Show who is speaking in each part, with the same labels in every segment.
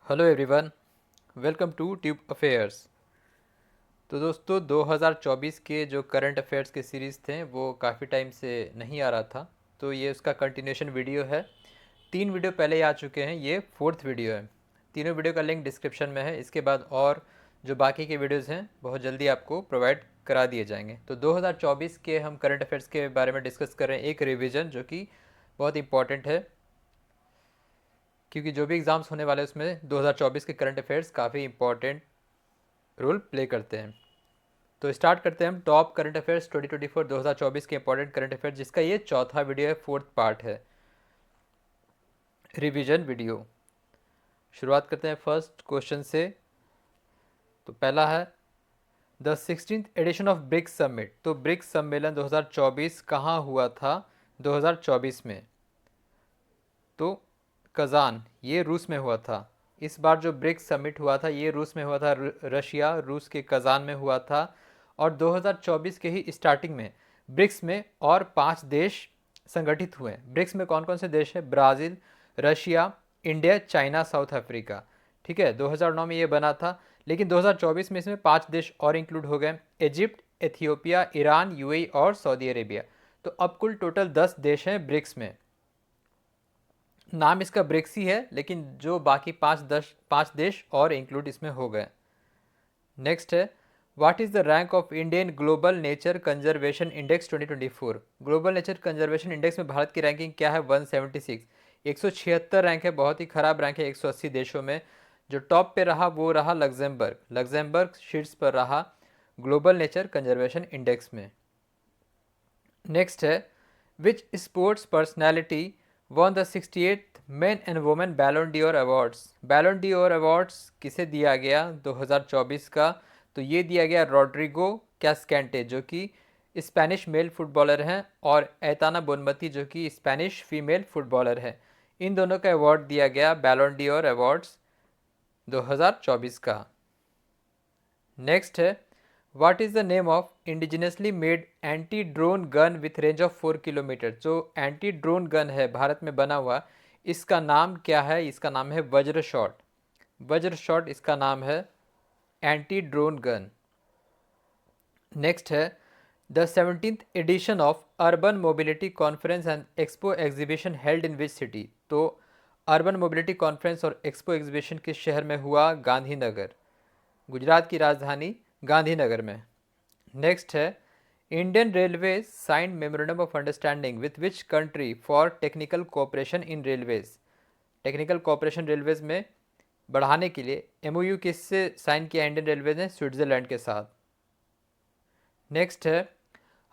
Speaker 1: Hello everyone, welcome to tube affairs. तो दोस्तों 2024 के जो करंट अफेयर्स के सीरीज़ थे वो काफ़ी टाइम से नहीं आ रहा था, तो ये उसका कंटिन्यूशन वीडियो है। 3 वीडियो पहले ही आ चुके हैं, ये फोर्थ वीडियो है। तीनों वीडियो का लिंक डिस्क्रिप्शन में है। इसके बाद और जो बाकी के वीडियोज़ हैं बहुत जल्दी आपको प्रोवाइड करा दिए जाएंगे। तो 2024 के हम करंट अफेयर्स के बारे में डिस्कस कर रहे हैं, एक रिविज़न जो कि बहुत इंपॉर्टेंट है, क्योंकि जो भी एग्ज़ाम्स होने वाले हैं उसमें 2024 के करंट अफेयर्स काफ़ी इंपॉर्टेंट रोल प्ले करते हैं। तो स्टार्ट करते हैं हम टॉप करंट अफेयर्स 2024 2024 के इंपॉर्टेंट करंट अफेयर्स, जिसका ये चौथा वीडियो है, फोर्थ पार्ट है, रिवीजन वीडियो। शुरुआत करते हैं फर्स्ट क्वेश्चन से। तो पहला है the 16th edition of BRICS summit. तो ब्रिक्स सम्मेलन 2024 कहाँ हुआ था 2024 में? तो कजान, ये रूस में हुआ था। इस बार जो ब्रिक्स समिट हुआ था ये रूस में हुआ था, रशिया रूस के कजान में हुआ था। और 2024 के ही स्टार्टिंग में ब्रिक्स में और 5 देश संगठित हुए। ब्रिक्स में कौन कौन से देश हैं? Brazil, Russia, India, China, south Africa. ठीक है, 2009 में ये बना था, लेकिन 2024 में इसमें 5 देश और इंक्लूड हो गए, इजिप्ट, एथियोपिया, ईरान, यूएई और सऊदी अरेबिया। तो अब कुल टोटल 10 देश हैं ब्रिक्स में। नाम इसका ब्रिक्स ही है, लेकिन जो बाकी 5 देश और इंक्लूड इसमें हो गए। नेक्स्ट है what is the rank of Indian global nature conservation index 2024। Global nature conservation index में भारत की रैंकिंग क्या है? 176, 176 रैंक है, बहुत ही खराब रैंक है 180 देशों में। जो टॉप पे रहा वो रहा लग्जमबर्ग। लग्जमबर्ग शीर्ष पर रहा ग्लोबल नेचर कंजर्वेशन इंडेक्स में। नेक्स्ट है विच sports personality one the 68th main and women Ballon d'Or awards. Ballon d'Or awards किसे दिया गया 2024 का? तो ये दिया गया रॉड्रिगो कैस्केंटे, जो कि स्पेनिश मेल फुटबॉलर हैं, और एताना बोनमती, जो कि स्पेनिश फीमेल फुटबॉलर है। इन दोनों का अवार्ड दिया गया बैलोन डी'ओर अवार्ड्स 2024 का। नेक्स्ट है what is the name of indigenously made anti drone gun with range of 4 kilometre. जो एंटी ड्रोन गन है भारत में बना हुआ, इसका नाम क्या है? इसका नाम है वज्र शॉट। वज्र शॉट इसका नाम है, एंटी ड्रोन गन। नेक्स्ट है the 17th edition of urban mobility conference and expo exhibition held in which city. तो अर्बन मोबिलिटी कॉन्फ्रेंस और एक्सपो एग्जीबिशन किस शहर में हुआ? गांधीनगर, गुजरात की राजधानी गांधीनगर में। नेक्स्ट है Indian railway signed memorandum of understanding with which country for technical cooperation in railways. Technical cooperation railways में बढ़ाने के लिए एमओयू किससे साइन किया इंडियन रेलवे ने? स्विट्जरलैंड के साथ। नेक्स्ट है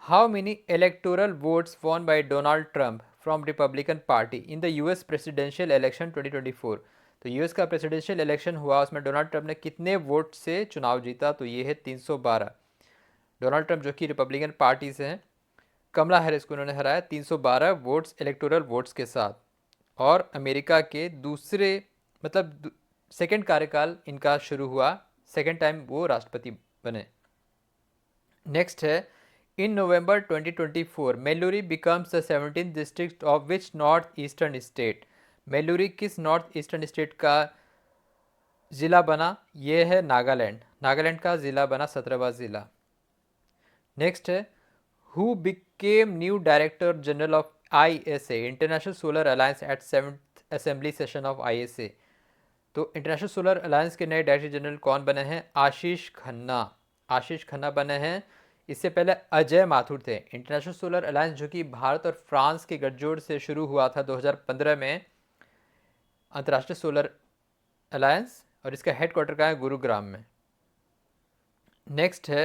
Speaker 1: how many electoral votes won by Donald Trump from Republican party in the US presidential election 2024। तो यूएस का प्रेसिडेंशियल इलेक्शन हुआ, उसमें डोनाल्ड ट्रंप ने कितने वोट से चुनाव जीता? तो ये है 312। डोनाल्ड ट्रंप जो कि रिपब्लिकन पार्टी से हैं, कमला हैरिस को उन्होंने हराया 312 वोट्स, इलेक्टोरल वोट्स के साथ। और अमेरिका के दूसरे, मतलब सेकेंड कार्यकाल इनका शुरू हुआ, सेकेंड टाइम वो राष्ट्रपति बने। नेक्स्ट है in November 2024 Meluri becomes the 17th district of which north eastern state. Meluri किस नॉर्थ ईस्टर्न स्टेट का ज़िला बना? ये है नागालैंड। नागालैंड का ज़िला बना 17वां ज़िला। नेक्स्ट है who became new director general of ISA international solar alliance at 7th assembly session of ISA. तो इंटरनेशनल सोलर अलायंस के नए डायरेक्टर जनरल कौन बने हैं? आशीष खन्ना। आशीष खन्ना बने हैं। इससे पहले अजय माथुर थे। इंटरनेशनल सोलर अलायंस जो कि भारत और फ्रांस के गठजोड़ से शुरू हुआ था 2015 में, अंतर्राष्ट्रीय सोलर अलायंस, और इसका हेडक्वार्टर का है गुरुग्राम में। नेक्स्ट है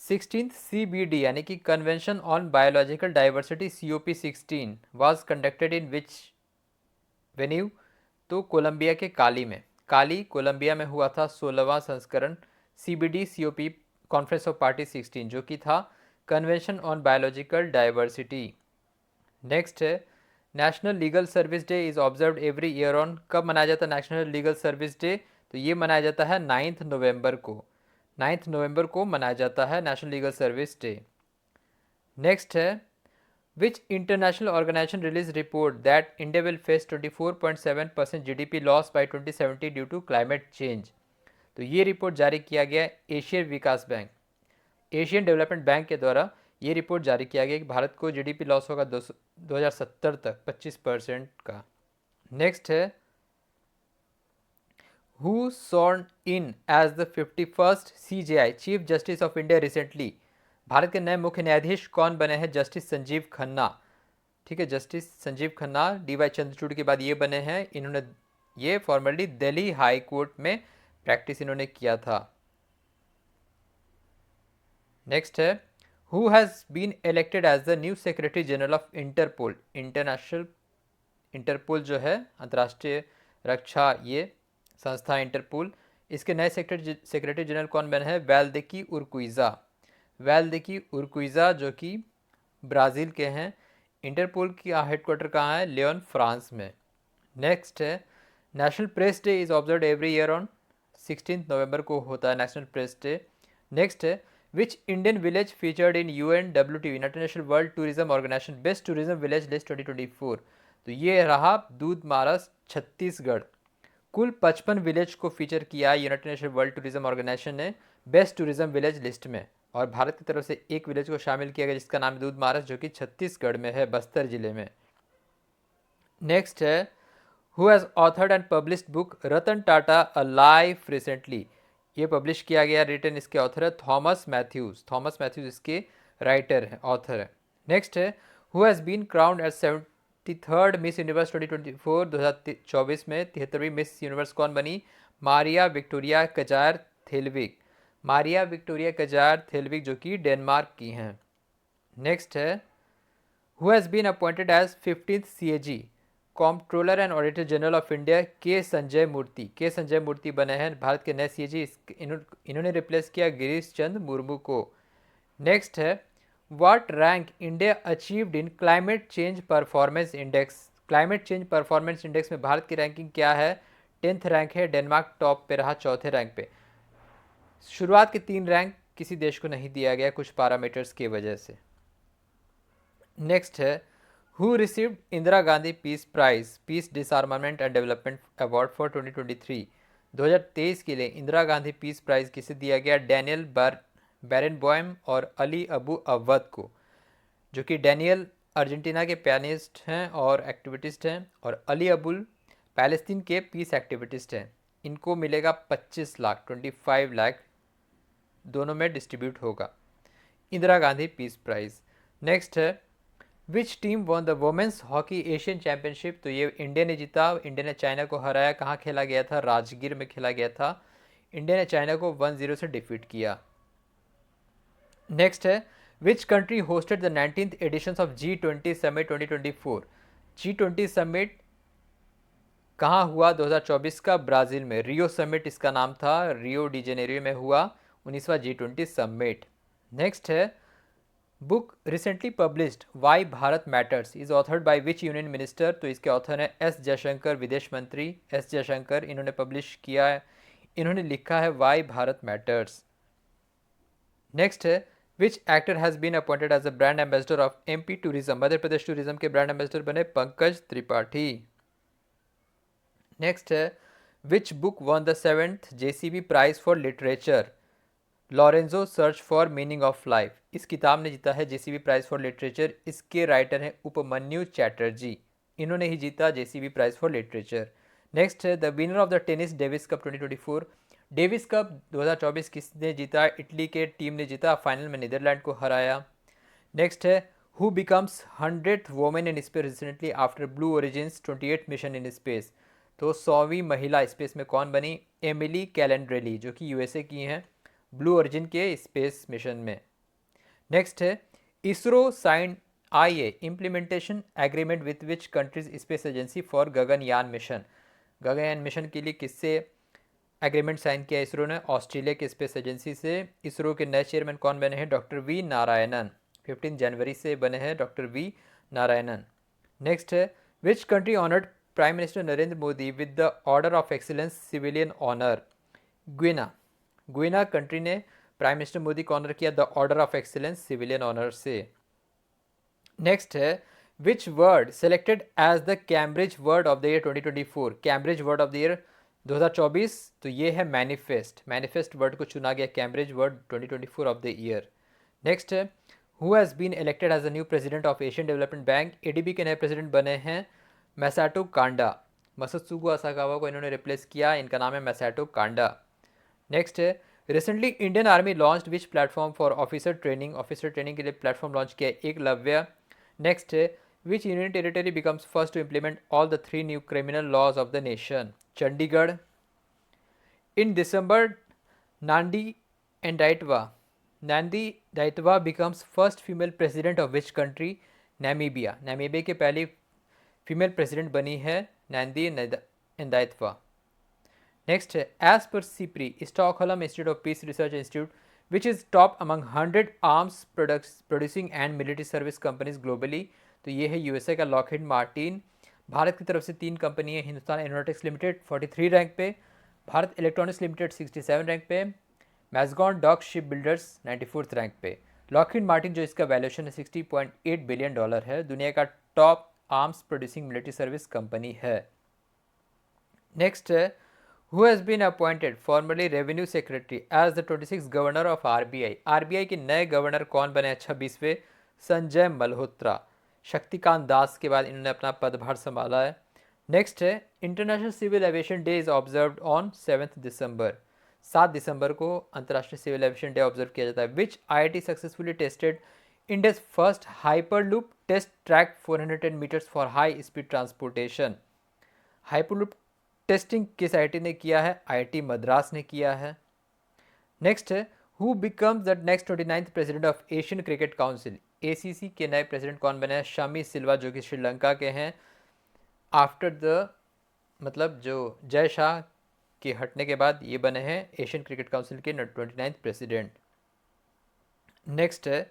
Speaker 1: 16th CBD यानी कि convention on biological diversity COP16 was conducted in which venue. तो कोलंबिया के काली में, काली कोलंबिया में हुआ था 16वां संस्करण CBD COP conference of party 16, जो कि था convention on biological diversity. Next है national legal service day is observed every year on. कब मनाया जाता है नेशनल लीगल सर्विस डे? तो ये मनाया जाता है 9 नवंबर को। 9 नवंबर को मनाया जाता है national legal service day. Next है Which international organization released report that India will face 24.7% GDP loss by 2070 due to climate change? तो ये रिपोर्ट जारी किया गया एशियन विकास बैंक, एशियन डेवलपमेंट बैंक के द्वारा ये रिपोर्ट जारी किया गया कि भारत को जीडीपी लॉस होगा 2070 तक 25% का। नेक्स्ट है, who sworn in as the 51st CJI chief justice of India recently? Bharat के नए मुख्य न्यायाधीश कौन बने हैं? जस्टिस संजीव खन्ना। ठीक है, जस्टिस संजीव खन्ना DY चंद्रचूड़ के बाद ये बने हैं। इन्होंने ये फॉर्मली दिल्ली हाई कोर्ट में प्रैक्टिस इन्होंने किया था। नेक्स्ट है, who has been elected as the new secretary general of Interpol? Interpol जो है अंतर्राष्ट्रीय रक्षा ये संस्था इंटरपोल, इसके नए सेक्रेटरी जनरल कौन बने हैं? वेल्दिकी उर्कुइज़ा। वेल्दिकी उर्कुइज़ा जो कि ब्राज़ील के हैं। इंटरपोल की हेडक्वार्टर कहाँ है? लियोन, फ्रांस में। नेक्स्ट है, national press day is observe every year on 16 नवंबर को होता है नेशनल प्रेस डे। नेक्स्ट है, which Indian village featured in UNWTO international world tourism organization best tourism village list 2024? तो ये रहा दूधमारस, छत्तीसगढ़। कुल 55 विलेज को फीचर किया united nation world tourism organization ने बेस्ट टूरिज्म विलेज लिस्ट में, और भारत की तरफ से एक विलेज को शामिल किया गया जिसका नाम है दूधमारस, जो कि छत्तीसगढ़ में है, बस्तर जिले में। नेक्स्ट है, who has authored and published book Ratan Tata a life recently? ये पब्लिश किया गया, रिटन इसके ऑथर है थॉमस मैथ्यूज। थॉमस मैथ्यूज इसके राइटर है, ऑथर है। नेक्स्ट है, who has been crowned as 73rd miss universe 2024? 2024 में 73वीं मिस यूनिवर्स कौन बनी? Maria Victoria Kjaer Theilvig. Maria Victoria Kjaer Theilvig जो कि डेनमार्क की हैं। नेक्स्ट है, who has been appointed as 15th CAG comptroller and auditor general of India? के संजय मूर्ति। के संजय मूर्ति बने हैं भारत के नए CAG। इन्होंने रिप्लेस किया गिरीश चंद मुर्मू को। नेक्स्ट है, what rank India achieved in climate change performance index? Climate change performance index में भारत की रैंकिंग क्या है? 10th रैंक है। डेनमार्क टॉप पे रहा, 4थे रैंक पे। शुरुआत के 3 रैंक किसी देश को नहीं दिया गया कुछ पैरामीटर्स की वजह से। नेक्स्ट है, who received Indira Gandhi peace prize peace disarmament and development award for 2023? 2023 के लिए इंदिरा गांधी पीस प्राइज किसे दिया गया? डैनियल बैरेनबॉयम और अली अबू अवद को, जो कि डैनियल अर्जेंटीना के पियानिस्ट हैं और एक्टिविटिस्ट हैं, और अली अबुल पैलेस्तीन के पीस एक्टिविटिस्ट हैं। इनको मिलेगा 25 लाख, 25 लाख दोनों में डिस्ट्रीब्यूट होगा Indira Gandhi peace prize. Next है, which team won the women's hockey Asian championship? तो ये इंडिया ने जीता। इंडिया ने चाइना को हराया। कहाँ खेला गया था? राजगीर में खेला गया था। इंडिया ने चाइना को 1-0 से डिफीट किया। नेक्स्ट है, which country hosted the 19th edition of G20 summit 2024? G20 summit कहाँ हुआ 2024 का? ब्राज़ील में। रियो समिट इसका नाम था, रियो डी जेनेरियो में हुआ 19वां G20 समिट। नेक्स्ट है, book recently published why Bharat matters is authored by which union minister? तो इसके ऑथर हैं S जयशंकर, विदेश मंत्री S जयशंकर। इन्होंने पब्लिश किया है, इन्होंने लिखा है वाई भारत मैटर्स। नेक्स्ट है, which actor has been appointed as a brand ambassador of MP tourism? Madhya Pradesh tourism के ब्रांड एम्बेसडर बने पंकज त्रिपाठी। नेक्स्ट है, which book won the 7th JCB prize for literature? Lorenzo search for meaning of life. इस किताब ने जीता है JCB prize for literature. इसके writer हैं उपमन्यु चैटर्जी। इन्होंने ही जीता JCB prize for literature. Next है, the winner of the tennis Davis cup 2024? Davis cup 2024 किसने जीता? इटली के टीम ने जीता, फाइनल में नीदरलैंड को हराया। नेक्स्ट है, who becomes 100th women in space recently after blue origins 28th mission in space? तो 100वीं महिला स्पेस में कौन बनी? एमिली कैलेंड्रेली, जो कि USA की हैं, ब्लू ओरिजिन के स्पेस मिशन में। नेक्स्ट है, ISRO sign IA implementation agreement with which countries space agency for Gaganyaan mission? Gaganyaan mission के लिए किससे एग्रीमेंट साइन किया इसरो ने? ऑस्ट्रेलिया के स्पेस एजेंसी से। इसरो के नए चेयरमैन कौन बने हैं? Doctor V Narayanan. 15 जनवरी से बने हैं डॉक्टर V नारायणन। नेक्स्ट है, which country honoured prime minister Narendra Modi with the order of excellence civilian honour? Guyana. Guyana country ने प्राइम मिनिस्टर मोदी को ऑनर किया the order of excellence civilian honour से। नेक्स्ट है which word selected as the Cambridge word of the year 2024, Cambridge word of the year 2024, तो ये है manifest, manifest word को चुना गया Cambridge word 2024 of the year. Next है who has been elected as the new president of Asian development bank, ADB के नए president बने हैं मैसाटो कांडा, मसत्सुगु असाकावा को इन्होंने रिप्लेस किया, इनका नाम है मैसाटो कांडा। नेक्स्ट है recently Indian army launch which platform for officer training, officer training के लिए प्लेटफॉर्म लॉन्च किया एकलव्य। नेक्स्ट है which union territory becomes first to implement all the 3 new criminal laws of the nation, Chandigarh. In December Nandi Ndaitwah, Nandi Ndaitwah becomes first female president of which country, Namibia, Namibia की पहली female president बनी है Nandi Ndaitwah. Next है as पर SIPRI Stockholm institute of peace research institute which is top among 100 arms producing and military service companies globally, तो ये है USA का लॉकहीड मार्टिन। भारत की तरफ से 3 कंपनी है, हिंदुस्तान एरोनॉटिक्स लिमिटेड 43 रैंक पे, भारत इलेक्ट्रॉनिक्स लिमिटेड 67 रैंक पे, Mazagon dock ship builders 94th rank पे। लॉकहीड मार्टिन जो इसका वैल्यूएशन है $60.8 बिलियन है, दुनिया का top arms producing military service company है। नेक्स्ट है who has been appointed formerly revenue secretary as the 26th governor of RBI, RBI के नए गवर्नर कौन बने 26वें, संजय मल्होत्रा, शक्तिकांत दास के बाद इन्होंने अपना पदभार संभाला है। नेक्स्ट है international civil aviation day is observed on 7 दिसंबर, 7 दिसंबर को अंतर्राष्ट्रीय सिविल एविएशन डे ऑब्जर्व किया जाता है। Which IIT successfully tested India's first hyperloop test track 410 metres for high speed transportation, hyperloop testing किस IIT ने किया है, IIT मद्रास ने किया है। नेक्स्ट है who becomes the next 29th president of Asian cricket council, ACC के नए प्रेसिडेंट कौन बने हैं, शमी सिल्वा जो कि श्रीलंका के हैं, आफ्टर द मतलब जो जय शाह के हटने के बाद ये बने हैं एशियन क्रिकेट काउंसिल के 29th प्रेसिडेंट। नेक्स्ट है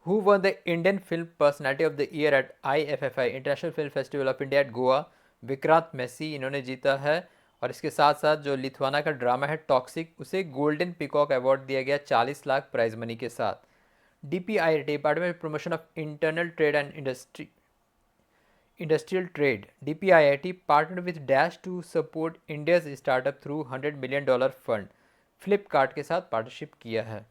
Speaker 1: who won the Indian film personality of the year at IFFI international film festival of India at Goa, Vikrant Massey इन्होंने जीता है। और इसके साथ साथ जो लिथुआना का ड्रामा है टॉक्सिक, उसे गोल्डन पीकॉक अवार्ड दिया गया 40 लाख प्राइज मनी के साथ। DPI department promotion of internal trade and industrial trade, DPIIT partner with dash to support India's startup through $100 million fund, Flipkart के साथ पार्टनरशिप किया है।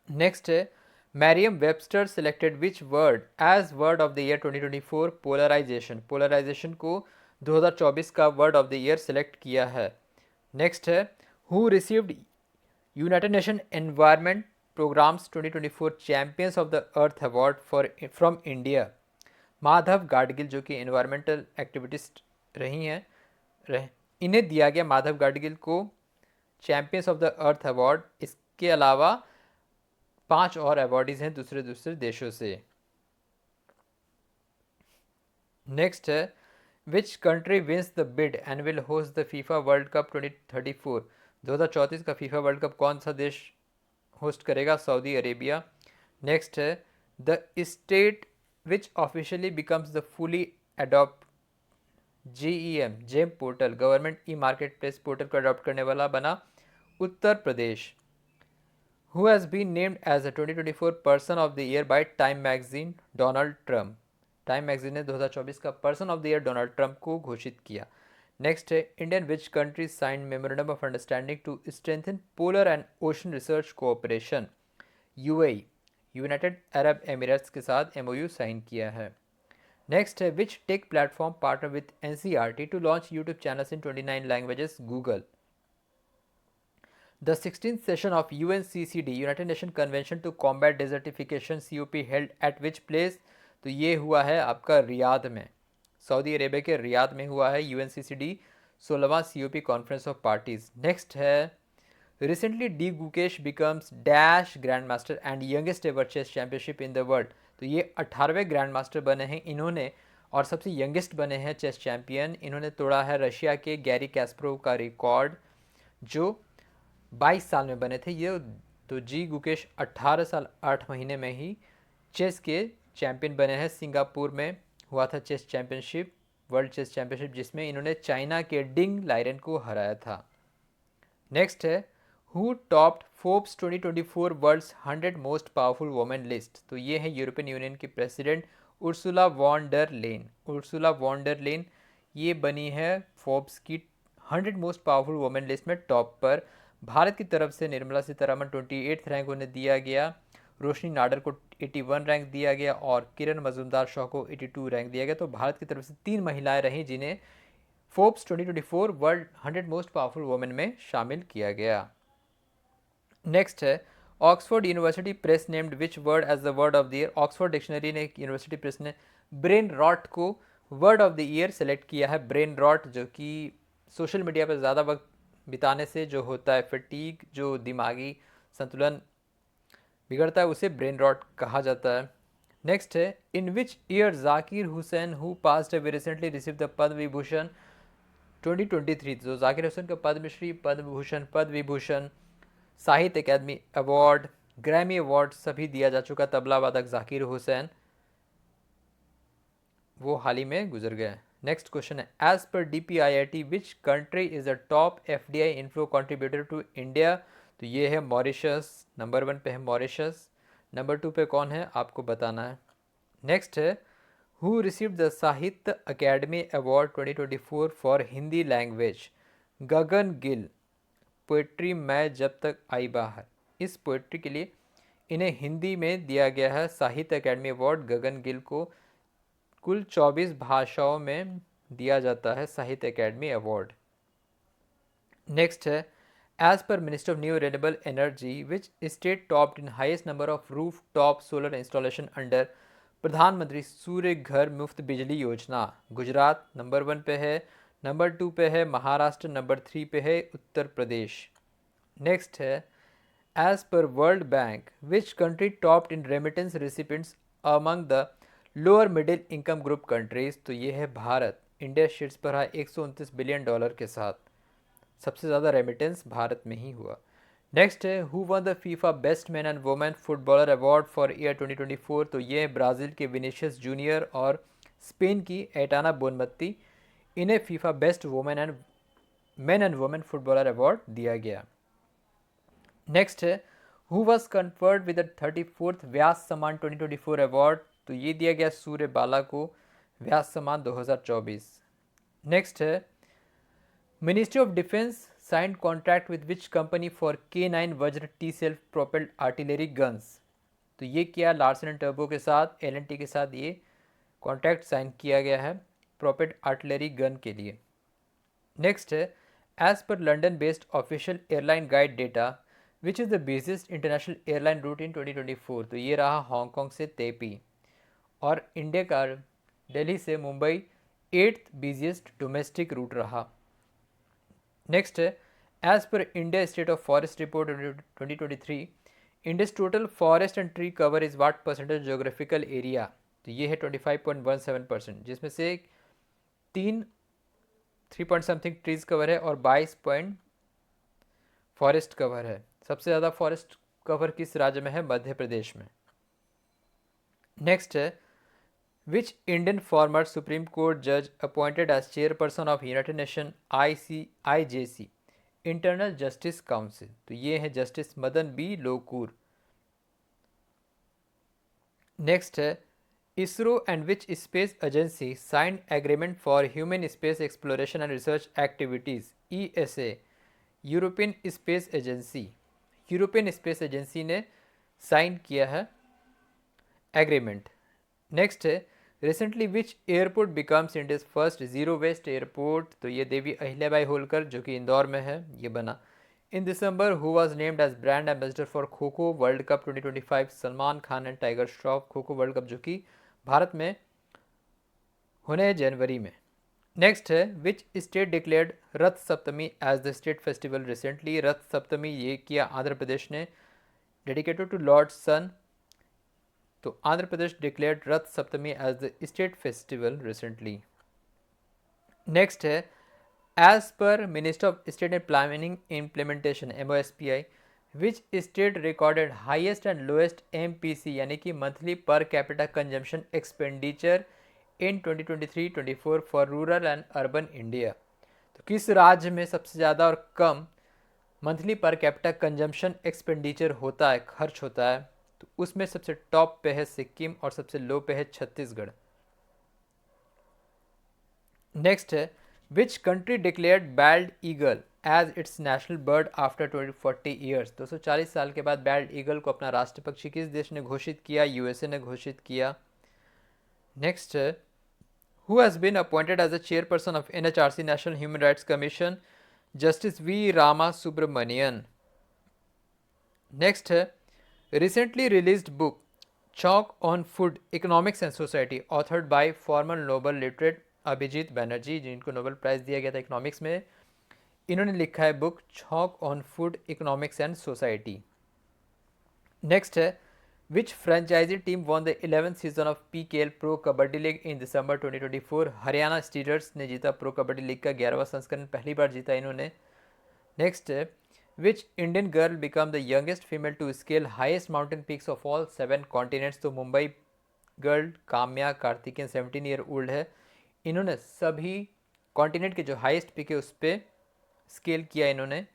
Speaker 1: नेक्स्ट है Merriam Webster selected which word as word of the year 2024, polarization, polarization को 2024 का word of the year select किया है। Next है who received united nation environment programmes 2024 champions of the earth award for from India, Madhav Gadgil जो कि environmental एक्टिविटिस्ट रही हैं, इन्हें दिया गया माधव गाडगिल को champions of the earth award. इसके अलावा 5 और अवार्डीज हैं दूसरे दूसरे देशों से। नेक्स्ट है which country wins the bid and will host the FIFA world cup 2034, 2034 का फीफा वर्ल्ड कप कौन सा देश होस्ट करेगा, सऊदी अरेबिया। नेक्स्ट है the state which officially becomes the fully adopt GEM GeM portal, government e-market place portal को adopt करने वाला बना Uttar Pradesh. Who has been named as the 2024 Person of the Year by Time Magazine, Donald Trump, Time magazine ने 2024 का person of the year Donald Trump को घोषित किया। Next है Indian which country sign memorandum of understanding to strengthen polar and ocean research cooperation, UAE, United Arab Emirates के साथ MOU sign किया है। नेक्स्ट है which tech platform partner with NCERT to launch YouTube channels in 29 languages, Google. The 16th session of UNCCD United Nations Convention to Combat Desertification COP held at which place, तो ये हुआ है आपका Riyadh में, Saudi Arabia के Riyadh में हुआ है UNCCD 16वां COP conference of parties. Next है recently D Gukesh becomes dash grand master and youngest ever chess championship in the world, तो ये 18वें ग्रैंड मास्टर बने हैं इन्होंने और सबसे यंगेस्ट बने हैं चेस चैंपियन। इन्होंने तोड़ा है रशिया के गैरी कैस्परोव का रिकॉर्ड जो 22 साल में बने थे ये, तो जी गुकेश 18 साल 8 महीने में ही चेस के चैंपियन बने हैं। सिंगापुर में हुआ था chess championship, world chess championship, जिसमें इन्होंने चाइना के डिंग लाइरन को हराया था। नेक्स्ट है who topped Forbes 2024 world's 100 most powerful women list. तो ये है यूरोपियन यूनियन की president Ursula von der Leyen. Ursula von der लेन ये बनी है फोर्ब्स की 100 मोस्ट पावरफुल वुमेन लिस्ट में टॉप पर। भारत की तरफ से निर्मला सीतारमण 28th रैंक उन्हें दिया गया, रोशनी नाडर को 81 रैंक दिया गया और किरण मजूमदार शॉ को 82 रैंक दिया गया। तो भारत की तरफ से 3 महिलाएं रहीं जिन्हें Forbes 2024 world 100 most powerful women में शामिल किया गया। नेक्स्ट है Oxford university press named which word as the word of the year. Oxford dictionary ने, यूनिवर्सिटी प्रेस ने ब्रेन रॉट को word of the year select किया है। ब्रेन रॉट जो कि सोशल मीडिया पर ज़्यादा वक्त बिताने से जो होता है फटीग, जो दिमागी संतुलन बिगड़ता है, उसे ब्रेन रॉट कहा जाता है। नेक्स्ट है in which year Zakir Hussain who passed away recently receive the Padma Vibhushan 2023। तो जाकिर हुसैन का पद्मश्री, पद्म भूषण, पद्म विभूषण, साहित्य अकादमी अवार्ड, ग्रैमी अवार्ड सभी दिया जा चुका। तबला वादक जाकिर हुसैन वो हाल ही में गुजर गए। नेक्स्ट क्वेश्चन है as per DPIIT which country is a top FDI inflow contributor to India. तो ये है मॉरिशस, नंबर 1 पे है मॉरिशस, नंबर 2 पे कौन है आपको बताना है। नेक्स्ट है हु रिसीव्ड द साहित्य Akademi award 2024 for Hindi language. Gagan Gill, poetry मैं जब तक आई बाहर, इस पोइट्री के लिए इन्हें हिंदी में दिया गया है साहित्य अकेडमी अवार्ड। गगन गिल को कुल 24 भाषाओं में दिया जाता है साहित्य अकेडमी अवार्ड। नेक्स्ट है as per minister of new renewable energy which state topped in highest number of roof top solar installation under Pradhan Mantri Surya घर मुफ्त बिजली योजना। गुजरात नंबर 1 पे है, नंबर 2 पे है महाराष्ट्र, नंबर 3 पे है उत्तर प्रदेश। नेक्स्ट है as per world bank which country topped in remittance recipients among the lower middle income group countries. तो ये है भारत। इंडिया शीर्ष पर है $129 बिलियन के साथ। सबसे ज़्यादा रेमिटेंस भारत में ही हुआ। नेक्स्ट है who won the FIFA best man and women footballer award for year 2024। तो ये ब्राज़ील के विनीशियस जूनियर और स्पेन की एटाना बोनमत्ती। इन्हें FIFA best women and man and women footballer award दिया गया। नेक्स्ट है who was conferred with the 34th व्यास सम्मान 2024 अवार्ड। तो ये दिया गया सूर्य बाला को व्यास सम्मान 2024। नेक्स्ट है ministry of defence signed contract with which company for K9 वज्र T self propelled artillery guns. तो ये किया लार्सन एंड टर्बो के साथ, L&T के साथ ये कॉन्ट्रैक्ट साइन किया गया है प्रोपेल्ड आर्टिलरी गन के लिए। नेक्स्ट है as per London based official airline guide data which is the busiest international airline route in 2024। तो ये रहा हांगकॉन्ग से तेपी, और इंडिया का दिल्ली से Mumbai 8th busiest domestic route रहा। नेक्स्ट है as per India state of forest report 2023 India's total forest and tree cover is what percentage geographical area. तो ये है 25.17%, जिसमें से 3 पॉइंट समथिंग ट्रीज कवर है और 22 पॉइंट फॉरेस्ट कवर है। सबसे ज़्यादा फॉरेस्ट कवर किस राज्य में है? मध्य प्रदेश में। नेक्स्ट है which Indian former supreme court जज appointed as chairperson of United Nation IJC internal justice council. तो ये है justice Madan B Lokur. Next है ISRO and which space agency signed agreement for human space exploration and research activities ESA। European space agency, European space agency ने sign किया है agreement. Next है recently which airport becomes India's first zero waste airport. तो ये देवी अहिल्याबाई होलकर जो कि इंदौर में है, ये बना। In December who was named as brand ambassador for kho kho world cup 2025। Salman Khan and Tiger Shroff. Kho kho world cup जो कि भारत में होने हैं जनवरी में। नेक्स्ट है विच state declared Rath Saptami as the state festival recently. Rath Saptami ये किया आंध्र प्रदेश ने, डेडिकेटेड टू लॉर्ड सन। तो Andhra Pradesh declared Rath Saptami as the state festival recently. Next है as per minister of state and planning implementation MOSPI which state recorded highest and lowest MPC यानी कि monthly per capita consumption expenditure in 2023-24 for rural and urban India. तो किस राज्य में सबसे ज़्यादा और कम monthly per capita consumption expenditure होता है, खर्च होता है, तो उसमें सबसे टॉप पे है सिक्किम और सबसे लो पे है छत्तीसगढ़। नेक्स्ट है, which country declared bald eagle as its national bird after 240 years. 240 साल के बाद बैल्ड ईगल को अपना राष्ट्र पक्षी किस देश ने घोषित किया? यूएसए ने घोषित किया। नेक्स्ट है, who has been appointed as a chairperson of NHRC national human rights commission? Justice V Rama Subramanian. Next है, recently released book chalk on food economics and society authored by former Nobel laureate Abhijit Banerjee, जिनको Nobel prize दिया गया था economics में, इन्होंने लिखा है book chalk on food economics and society. Next है, which franchise team won the 11th season of PKL pro kabaddi league in December 2024? Haryana Steelers ने जीता प्रो कबड्डी लीग का 11वां संस्करण, पहली बार जीता इन्होंने। नेक्स्ट है, which Indian girl become the youngest female to scale highest mountain peaks of all 7 continents? तो Mumbai girl Kamya Karthikeyan 17 year old है, इन्होंने सभी कॉन्टिनेंट के जो हाईएस्ट पीक है उस पर स्केल किया, इन्होंने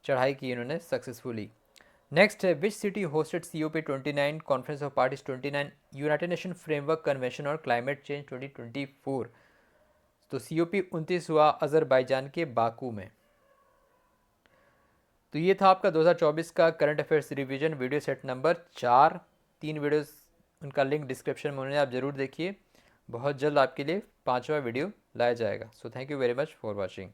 Speaker 1: चढ़ाई की इन्होंने सक्सेसफुली। नेक्स्ट है, which city hosted COP29 conference of parties 29 United nation framework convention और क्लाइमेट चेंज 2024? तो COP29 हुआ अजरबैजान के बाकू में। तो ये था आपका 2024 का current affairs revision video set number 4। 3 videos, उनका लिंक डिस्क्रिप्शन में उन्हें आप ज़रूर देखिए। बहुत जल्द आपके लिए 5वां वीडियो लाया जाएगा। So thank you very much for watching.